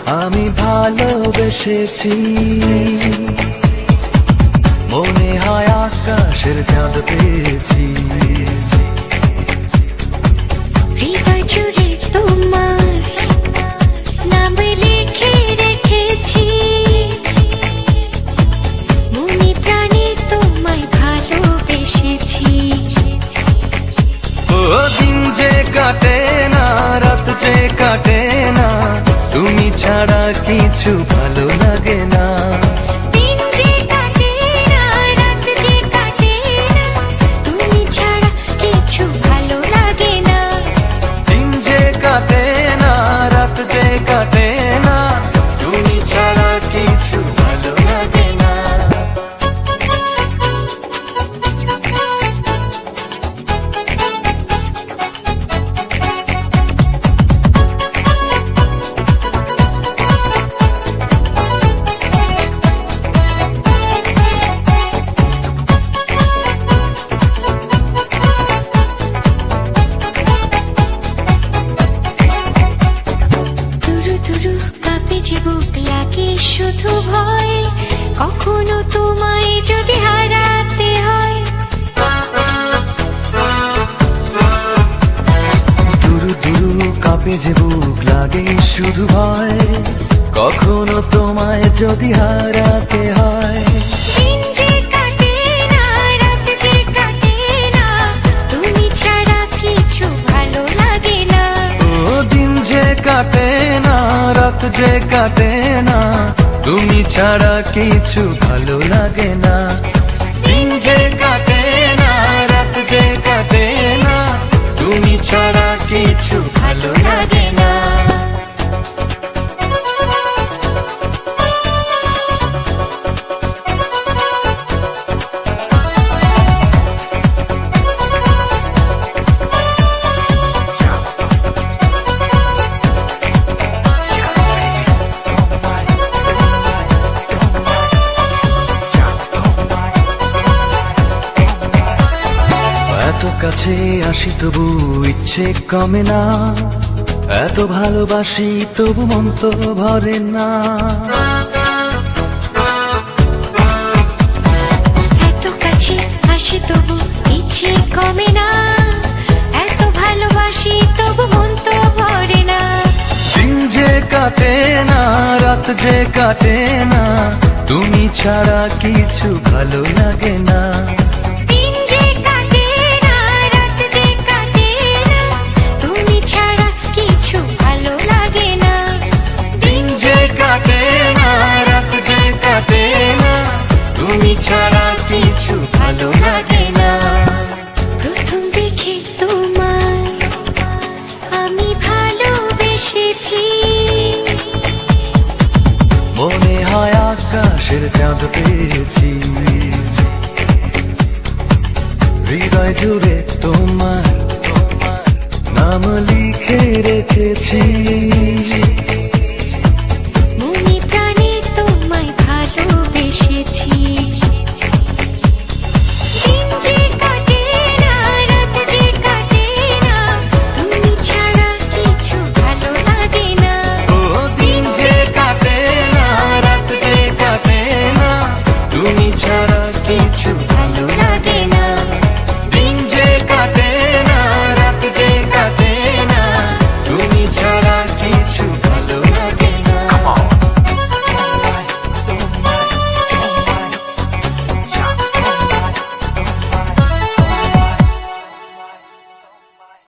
আমি ভালোবেসেছি, মনে হয় আকাশের চাঁদ পেয়েছি। হৃদয় জুড়ে তোমার নাম লিখে রেখেছি, মনে প্রাণে তোমায় ভালোবেসেছি। ও দিন যে কাটে না, রাত যে কাটে না, তুমি ছাড়া কিছু ভালো লাগে না। দিন যে কাটে না, রাত যে কাটে না, তুমি ছাড়া কিছু ভালো লাগে না। দিন যে কাটে না, রাত যে কাটে না, তুমি ছাড়া কিছু ভালো লাগে না। শুধু ভয় কখনো তোমায় যদি হারাতে হয়। দুরু দুরু কাঁপে যে বুক লাগে শুধু ভয়, কখনো তোমায় যদি হারাতে হয়। দিন যে কাটে না, রাত যে কাটে না, তুমি ছাড়া কিছু ভালো লাগে না। ও দিন যে কাটে না, রাত যে কাটে না, তুমি ছাড়া কিছু ভালো লাগে না। দিন যে কাটে না, রাত যে কাটে না, তুমি ছাড়া কিছু ভালো লাগে না। এত কাছে আসি তবু ইচ্ছে কমে না, এত ভালোবাসি তবু মন তো ভরে না। এত কাছে আসি তবু ইচ্ছে কমে না, এত ভালোবাসি তবু মন তো ভরে না। দিন যে কাটে না, রাত যে কাটে না, তুমি ছাড়া কিছু ভালো লাগে না। দিন যে কাটে না, রাত যে কাটে না, তুমি ছাড়া কিছু ভালো লাগে না। দিন যে কাটে না, রাত যে কাটে না, তুমি ছাড়া কিছু ভালো লাগে না। প্রথম দেখে তোমায় আমি ভালোবেসেছি, মনে হয় আকাশের চাঁদ পেয়েছি। হৃদয় জুড়ে তোমার নাম লিখে রেখেছি, মনে প্রাণে তোমায় ভালোবেসেছি। দিন যে কাটে না, রাত যে কাটে না, তুমি ছাড়া কিছু ভালো লাগে না। ও দিন যে কাটে না, রাত যে কাটে না, তুমি ছাড়া কিছু